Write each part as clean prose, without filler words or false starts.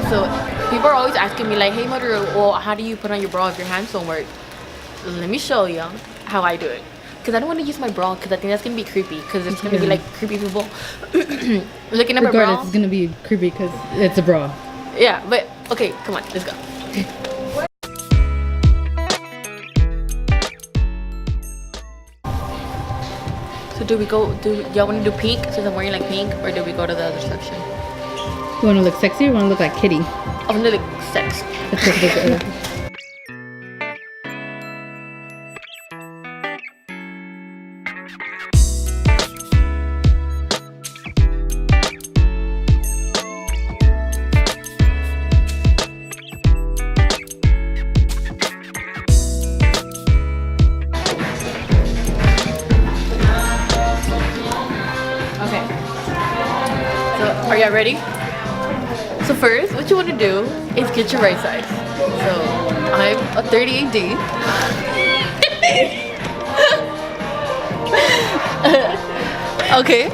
So people are always asking me like, hey mother, well, how do you put on your bra if your hands don't work? Let me show you how I do it. Because I don't want to use my bra because I think that's going to be creepy. Because it's going to be like creepy people looking at my bra. Regardless, it's going to be creepy because it's a bra. Yeah, but okay, come on, let's go. So do y'all want to do pink since I'm wearing like pink, or do we go to the other section? You want to look sexy or you want to look like Kitty? I want to look sex. Let's go to the other. Are y'all ready? So first, what you want to do is get your right size. So I'm a 38D. Okay.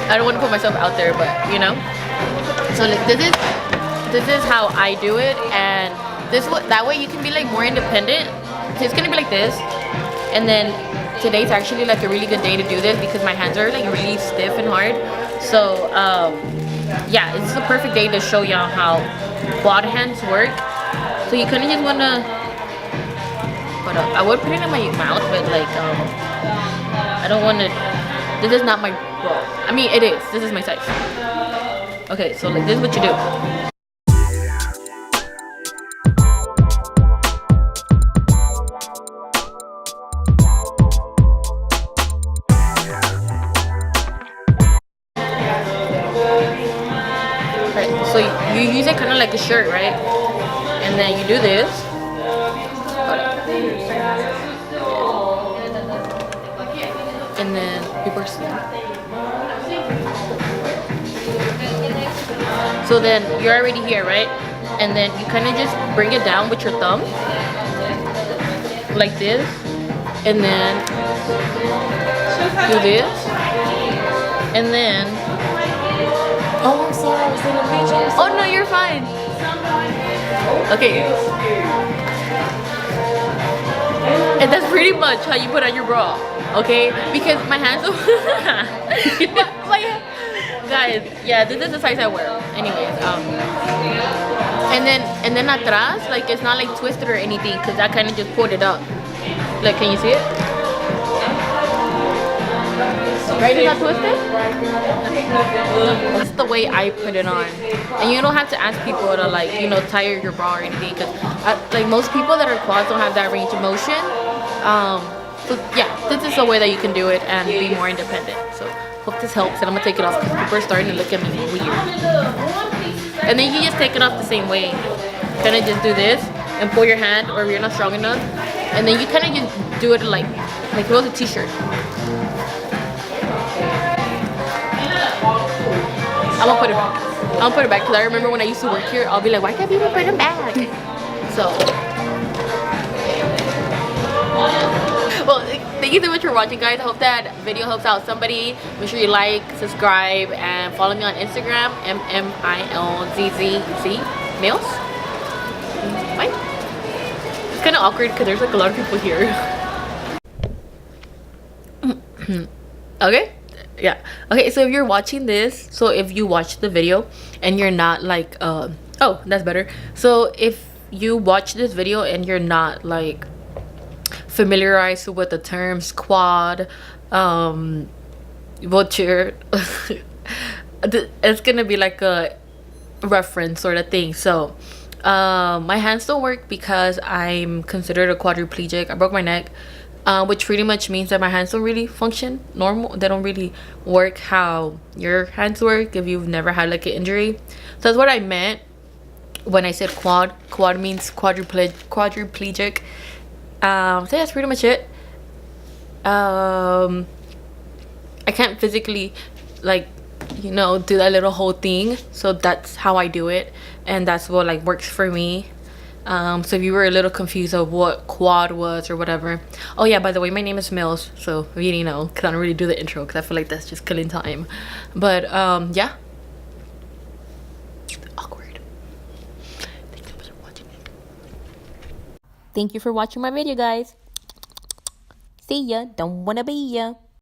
I don't want to put myself out there, but you know. So like this is how I do it, and that way you can be like more independent. So it's gonna be like this, and then today's actually like a really good day to do this because my hands are like really stiff and hard. So yeah, it's a perfect day to show y'all how quad hands work. So you kind of just want to I would put it in my mouth, but like I don't want to. This is not my bra. I mean, it is. This is my size. Okay, so like this is what you do. So you use it kind of like a shirt, right? And then you do this. And then people are seeing. So then you're already here, right? And then you kind of just bring it down with your thumb. Like this. And then do this. And then Oh, I'm sorry, I was in a picture. oh no, you're fine. Okay. And that's pretty much how you put on your bra, okay? Because my hands guys, yeah, this is the size I wear. Anyways, and then atrás, like it's not like twisted or anything, because I kind of just pulled it up. Like, can you see it? Right, it's not twisted? That's the way I put it on. And you don't have to ask people to like, you know, tire your bra or anything, because like most people that are quads don't have that range of motion. So yeah, this is a way that you can do it and be more independent. So hope this helps, and I'm gonna take it off because people are starting to look at me weird. And then you just take it off the same way. Kind of just do this and pull your hand, or if you're not strong enough, and then you kind of just do it like it was a t-shirt. I'm gonna put it back. I'm gonna put it back because I remember when I used to work here, I'll be like, why can't people put them back? So, well, thank you so much for watching, guys. I hope that video helps out somebody. Make sure you like, subscribe, and follow me on Instagram, MMILZZZ Milz. Bye. It's kind of awkward because there's like a lot of people here. Okay. Yeah, okay, so if you're watching this, so if you watch the video and you're not like oh, that's better. So if you watch this video and you're not like familiarized with the terms quad, vulture, it's gonna be like a reference sort of thing. So my hands don't work because I'm considered a quadriplegic. I broke my neck, which pretty much means that my hands don't really function normal. They don't really work how your hands work if you've never had like an injury. So that's what I meant when I said quad. Quad means quadriplegic. So that's pretty much it. I can't physically like, you know, do that little whole thing. So that's how I do it, and that's what like works for me. So if you were a little confused of what quad was or whatever. Oh yeah, by the way, my name is Milz, so if you didn't know, because I don't really do the intro because I feel like that's just killing time. But yeah, awkward. Thank you for watching my video, guys. See ya. Don't wanna be ya.